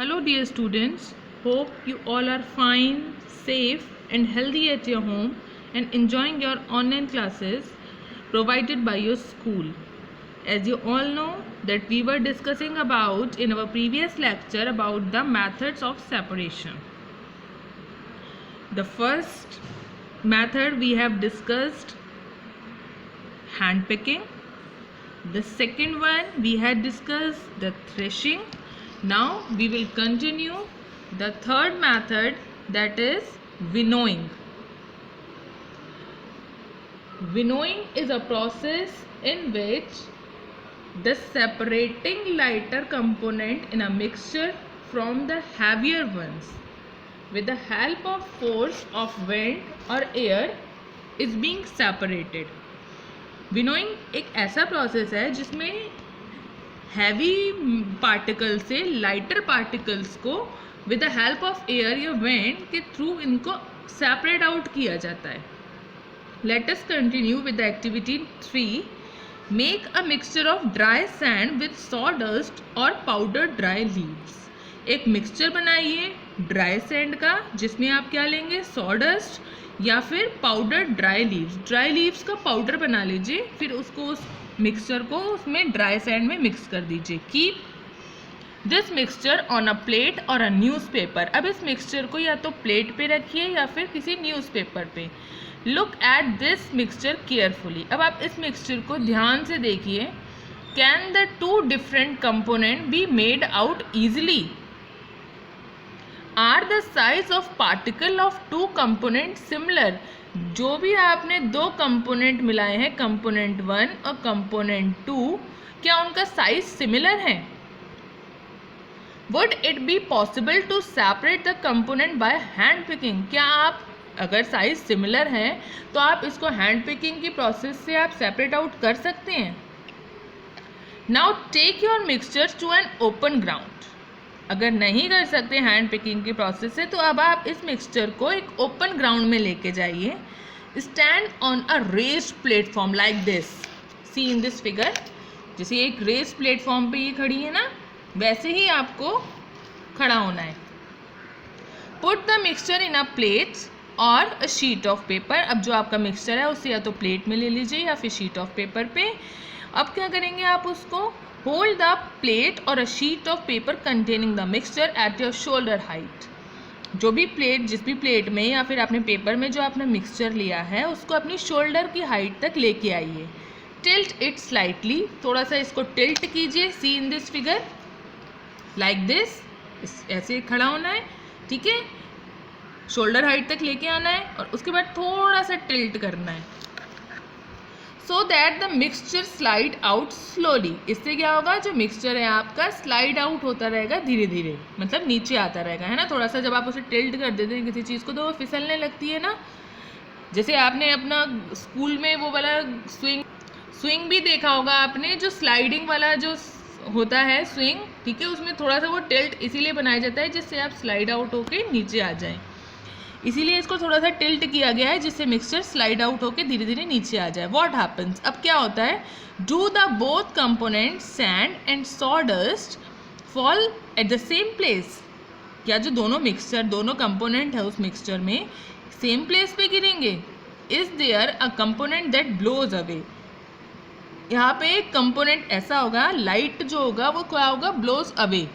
Hello dear students, hope you all are fine, safe and healthy at your home and enjoying your online classes provided by your school. As you all know that we were discussing about in our previous lecture about the methods of separation. The first method we have discussed hand picking. The second one we had discussed the threshing. Now we will continue the third method, that is winnowing. Winnowing is a process in which the separating lighter component in a mixture from the heavier ones with the help of force of wind or air is being separated. Winnowing एक ऐसा process है जिसमें heavy particle से lighter particles को with the help of air या wind के through इनको separate out किया जाता है. Let us continue with the activity 3. Make a mixture of dry sand with sawdust और पाउडर ड्राई लीव्स. एक मिक्सचर बनाइए ड्राई सैंड का जिसमें आप क्या लेंगे, सॉडस्ट या फिर पाउडर ड्राई लीव्स का पाउडर बना लीजिए. फिर उसको उस मिक्सचर को उसमें ड्राई सैंड में मिक्स कर दीजिए. Keep this mixture on a plate और अ न्यूज़पेपर. अब इस मिक्सचर को या तो प्लेट पे रखिए या फिर किसी न्यूज़पेपर पे. Look at this mixture carefully. अब आप इस मिक्सचर को ध्यान से देखिए. Can the two different component be made out easily? Are the size of particle of two component similar? जो भी आपने दो कंपोनेंट मिलाए हैं, कंपोनेंट 1 और कंपोनेंट 2, क्या उनका साइज सिमिलर है? Would it be possible to separate the component by hand picking? क्या आप अगर साइज सिमिलर है तो आप इसको हैंड पिकिंग की प्रोसेस से आप सेपरेट आउट कर सकते हैं. Now take your mixture to an open ground. अगर नहीं कर सकते हैंड पिकिंग की प्रोसेस से तो अब आप इस मिक्सचर को एक ओपन ग्राउंड में लेके जाइए. Stand on a raised platform like this. See in this figure. जैसे एक रेस्ड प्लेटफॉर्म पे ये खड़ी है ना, वैसे ही आपको खड़ा होना है. Put the mixture in a plate और अ शीट ऑफ पेपर. अब जो आपका मिक्सचर है उसे या तो प्लेट में ले लीजिए या फिर शीट ऑफ पेपर पे. अब क्या करेंगे आप उसको, होल्ड द प्लेट और a sheet of paper containing the mixture at your shoulder height. जो भी प्लेट, जिस भी प्लेट में या फिर आपने पेपर में जो आपने मिक्सचर लिया है उसको अपनी शोल्डर की हाइट तक लेके आइए. Tilt it slightly. थोड़ा सा इसको टिल्ट कीजिए. See in this figure like this. ऐसे खड़ा होना है, ठीक है. शोल्डर हाइट तक लेके आना है और उसके बाद थोड़ा सा टिल्ट करना है so that the mixture slide out slowly. इससे क्या होगा, जो मिक्सचर है आपका स्लाइड आउट होता रहेगा धीरे धीरे, मतलब नीचे आता रहेगा, है ना. थोड़ा सा जब आप उसे टिल्ट कर देते हैं किसी चीज़ को तो वो फिसलने लगती है ना. जैसे आपने अपना स्कूल में वो वाला स्विंग भी देखा होगा आपने, जो स्लाइडिंग वाला जो होता है स्विंग, ठीक है, उसमें थोड़ा सा वो टिल्ट इसीलिए बनाया जाता है जिससे आप स्लाइड आउट होके नीचे आ जाएं. इसीलिए इसको थोड़ा सा टिल्ट किया गया है जिससे मिक्सचर स्लाइड आउट होकर धीरे धीरे नीचे आ जाए. व्हाट हैपन्स, अब क्या होता है, do the both component sand and sawdust fall at the same place. क्या जो दोनों मिक्सचर, दोनों कंपोनेंट है उस मिक्सचर में सेम प्लेस पे गिरेंगे? Is there a component that blows away? यहाँ पे एक कंपोनेंट ऐसा होगा, लाइट जो होगा वो क्या होगा, ब्लोज अवे,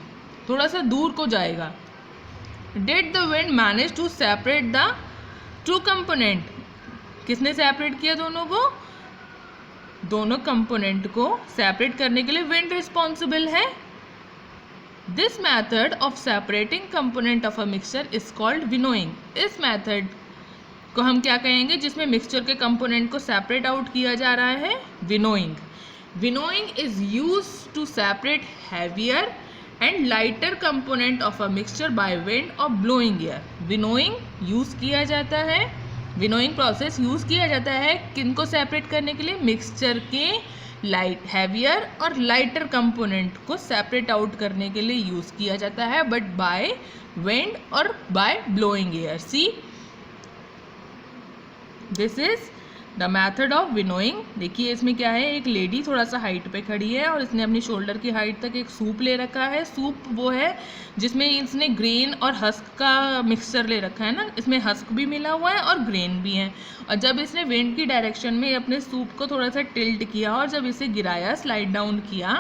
थोड़ा सा दूर को जाएगा. Did the wind manage to separate the two component? किसने सेपरेट किया दोनों को? दोनों कंपोनेंट को सेपरेट करने के लिए विंड रिस्पॉन्सिबल है. This method of separating component of a mixture is called winnowing. इस मेथड को हम क्या कहेंगे जिसमें मिक्सचर के कंपोनेंट को सेपरेट आउट किया जा रहा है? Winnowing. Winnowing is use to separate heavier and lighter component of a mixture by wind और ब्लोइंग एयर. विनोइंग यूज़ किया जाता है, विनोइंग प्रोसेस यूज़ किया जाता है किनको सेपरेट करने के लिए? मिक्सचर के हैवियर और लाइटर कंपोनेंट को सेपरेट आउट करने के लिए यूज़ किया जाता है, बट बाय विंड और by blowing air. See this is the method of winnowing, देखिए इसमें क्या है, एक लेडी थोड़ा सा हाइट पे खड़ी है और इसने अपनी शोल्डर की हाइट तक एक सूप ले रखा है। सूप वो है जिसमें इसने ग्रेन और हस्क का मिक्सचर ले रखा है ना, इसमें हस्क भी मिला हुआ है और ग्रेन भी है। और जब इसने विंड की डायरेक्शन में अपने सूप को थोड़ा सा टिल्ट किया और जब इसे गिराया, स्लाइड डाउन किया,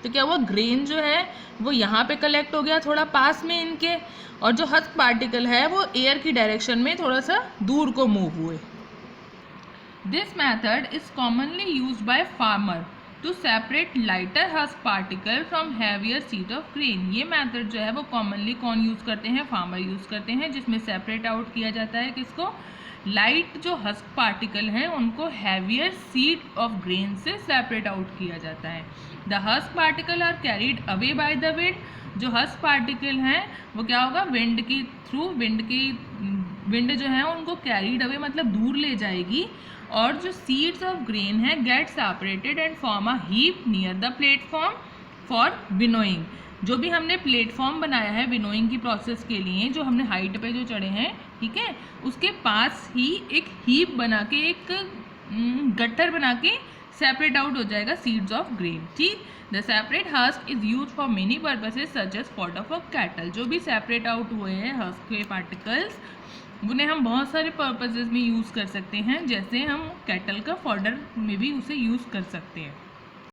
तो क्या हुआ, ग्रेन जो है वो यहाँ पे कलेक्ट हो गया थोड़ा पास में इनके, और जो हस्क पार्टिकल है वो एयर की डायरेक्शन में थोड़ा सा दूर को मूव हुए। This method is commonly used by farmer to separate lighter husk particle from heavier seed of grain. ये मैथड जो है वो कॉमनली कौन यूज़ करते हैं, फार्मर यूज़ करते हैं, जिसमें सेपरेट आउट किया जाता है किसको, लाइट जो हस्क पार्टिकल हैं उनको हैवियर सीड ऑफ ग्रेन से सेपरेट आउट किया जाता है। The husk particle are carried away by the wind, जो हस्क पार्टिकल हैं वो क्या होगा, विंड की थ्रू, विंड जो है उनको कैरीड अवे मतलब दूर ले जाएगी, और जो सीड्स ऑफ ग्रेन है get separated and form a heap near the platform for winnowing. जो भी हमने प्लेटफॉर्म बनाया है विनोइंग की प्रोसेस के लिए, जो हमने हाइट पे जो चढ़े हैं, ठीक है, उसके पास ही एक हीप बना के, एक गट्ठर बना के सेपरेट आउट हो जाएगा सीड्स ऑफ ग्रेन। ठीक, the separate husk is use for many purposes such as fodder for cattle. जो भी सेपरेट आउट हुए हैं हस्क के पार्टिकल्स, उन्हें हम बहुत सारे पर्पसेज में यूज़ कर सकते हैं, जैसे हम कैटल का फॉडर में भी उसे यूज़ कर सकते हैं।